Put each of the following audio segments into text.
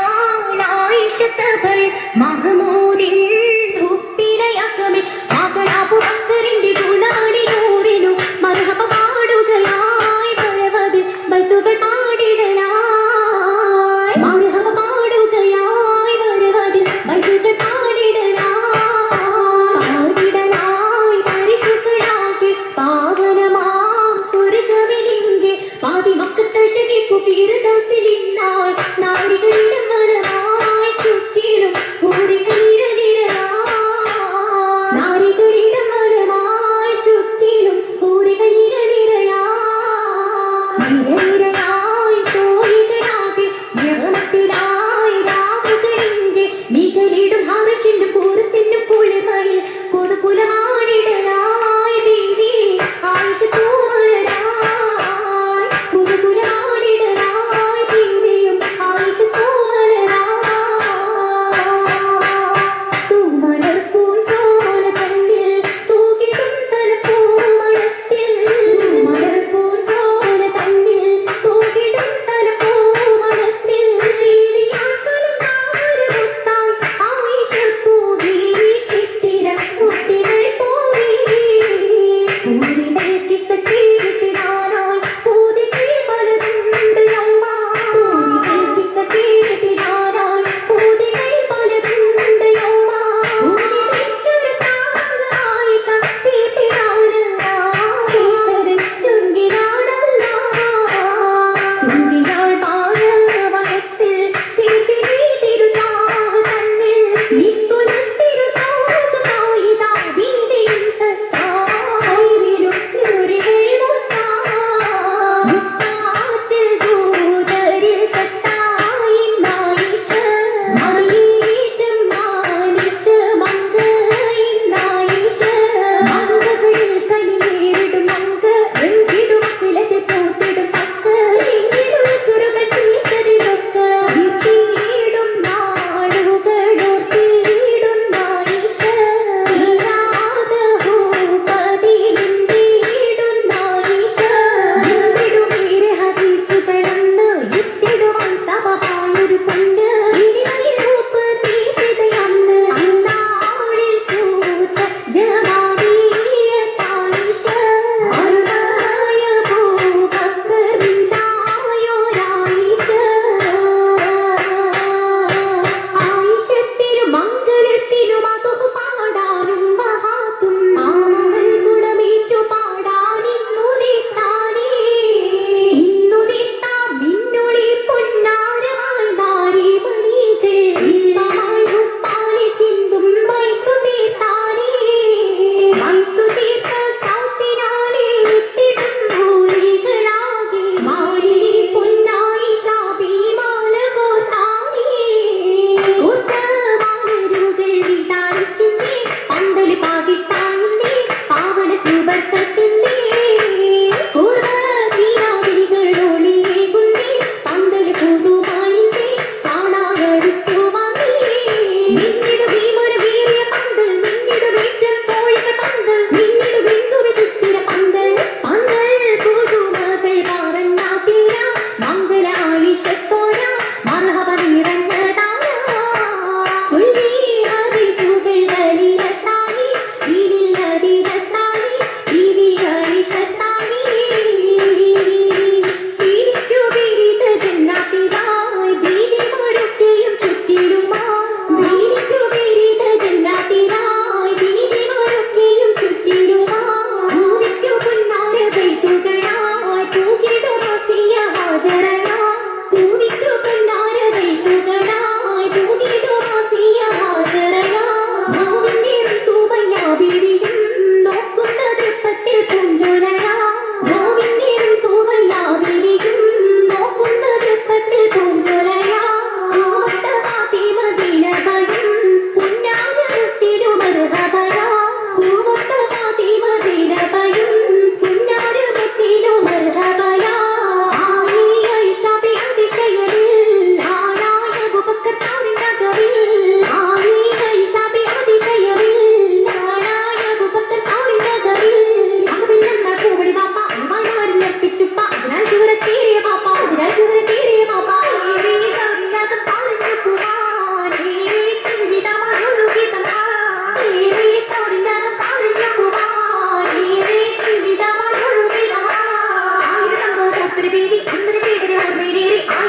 മധുമണിയായിഷ സഭൽ മഹമൂദിൻ ഹുപ്പിലയകമേ മകളാബു ബക്കറിന്റെ ഗുണമണിയൂറിനു മർഹബ പാടുകയായി പരവതിൽ ബൈത്തുകൾ പാടിടലായി മർഹബ പാടുകയായി പരവതിൽ ബൈത്തുകൾ പാടിടലായി പരിശുദ്ധരാകെ പാവനമാം സ്വർഗ്ഗവിലിംഗെ പാതി മക്കത്തെ ശരീക്കു ഫിർദൗസിലിന്നായി നാരികളിടം വലമായി ചുറ്റിലും ഹൂറികളിരനിരയായി നാരികളിടം വലമായി ചുറ്റിലും ഹൂറികളിരനിരയായി നിരനിരയായി തോഴികളാകെ യവനത്തിലായി രാവുകളിന്റെ നികളിടും ഹർഷിന്റെ പൂരസിന്റെ കുളിമയിൽ കുതുകുലമാടിടലായി ബീവി ആയിഷ തൂവലരായി കുതുകുലമാടിടലായി ബീവിയും ആയിഷ തൂവലരായി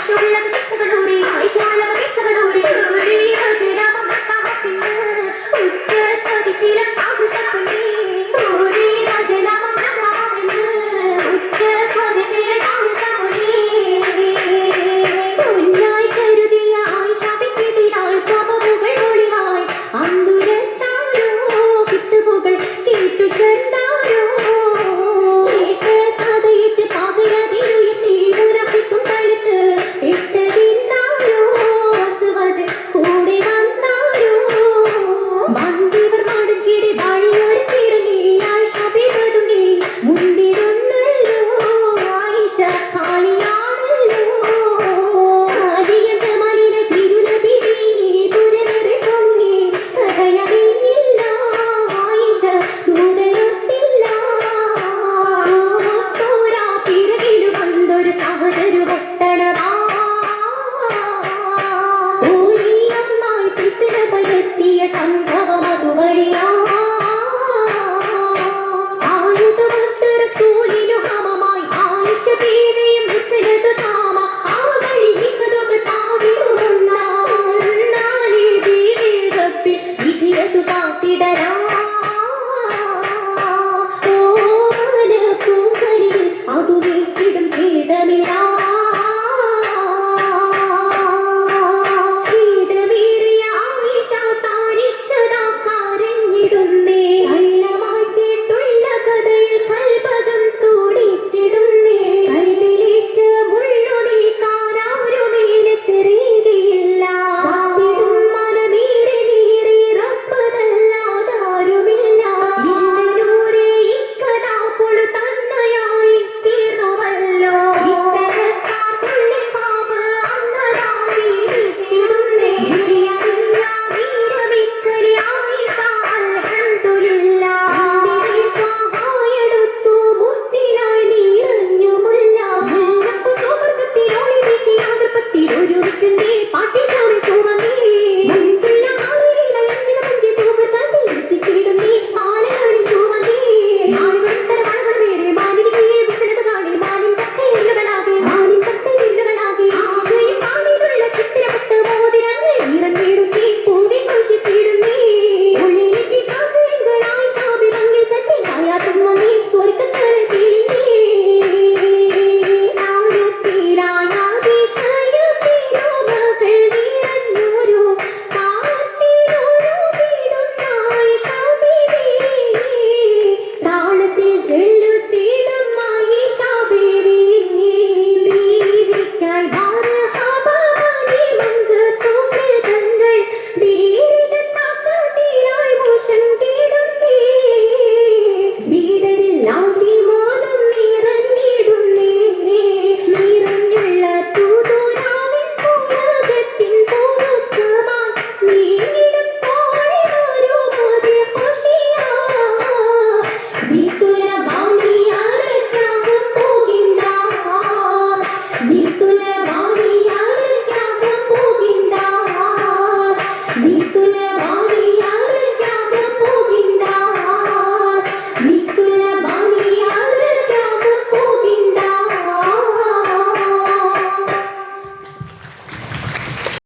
ആയിഷുള്ളത് കിസ്സകളൂരി ആയിഷുള്ളത് കിസ്സകളൂരി ഊരി വജനമ മക്കഹത്തിന് ഉറ്റ സ്വദിക്കില കാഹുസപ്പനി ഊരി വജനമ മക്കഹത്തിന് ഉറ്റ സ്വദിക്കില കാഹുസപ്പനി ഉന്നായി കരുതിയ ആയിഷ പിറ്റിതിനായി സ്വബമുകൾ ഒളിവായി അന്തുരത്താരോ കിട്ടുപുകൾ കേട്ടു ശർദാരോ കേട്ട് കഥയിട്ട് പകരതിരുയത്തി ഉറപ്പിക്കും തളിത്ത് ഇട്ടതിന്നാരോ അസുവത് കൂടെ വന്നാരോ വന്ദിവർ മടുക്കിടെ വഴിയൊരുത്തിരുങ്ങി ആയിഷ പിറതുങ്ങി മുന്തിടുന്നല്ലോ ആയിഷ കാളിയാണല്ലോ കാളിയന്ത മലിന തിരുനബി നീങ്ങി പുരനറി പൊങ്ങി കഥയറിഞ്ഞില്ല ആയിഷ ദൂതയൊത്തില്ല തോരാ പിറകിലു വന്നൊരു സഹചരു ഒട്ടണതാ ഓളിയമ്മായി പിത്തന പരത്തിയ സംഭവം അതുവഴിയാ ആയുധമൊത്ത റസൂലിനു ഹമമായി ആയിഷ ബീവിയും മിസ്ലതു താമ ആ വഴി ഹിക്കതുകൾ പാടിടുന്ന നാലി ബീവി റബ്ബി വിധിയതു കാത്തിടരാ ഓമന പൂങ്കരിൽ അതു വീഴ്ത്തിടും ഭേദമിരാ ഭേദമേറിയ ആയിഷ താനിച്ചതാ കരഞ്ഞിടുന്നേ കള്ളമായി കേട്ടുള്ള കഥയിൽ കൽപകം തുടിച്ചിടുന്നേ കൽവിലേറ്റ മുള്ളു നീക്കാനാരുമേനെ സെറിയുകയില്ല കാത്തിടും മനമേറെ നീറി റബ്ബതല്ലാതാരുമില്ല നിന്നൂരെ ഇക്കഥാ പൊളു തന്നയായി തീർന്നുവല്ലോ ഇത്തരക്കാർക്കുള്ളിൽ പാപ് അന്നതായി വീഴ്ചിടുന്നേ വിധിയറിഞ്ഞ വീരമിക്കലി ആയിഷ അൽഹംദുലില്ലാ ായെടുത്തു മുത്തിലായി നീറഞ്ഞുമുല്ല മുല്ലപ്പൂ സുവർഗത്തിൽ ഒളി വീശി ആദർപ്പത്തിൽ ഒരുമിക്കുന്ന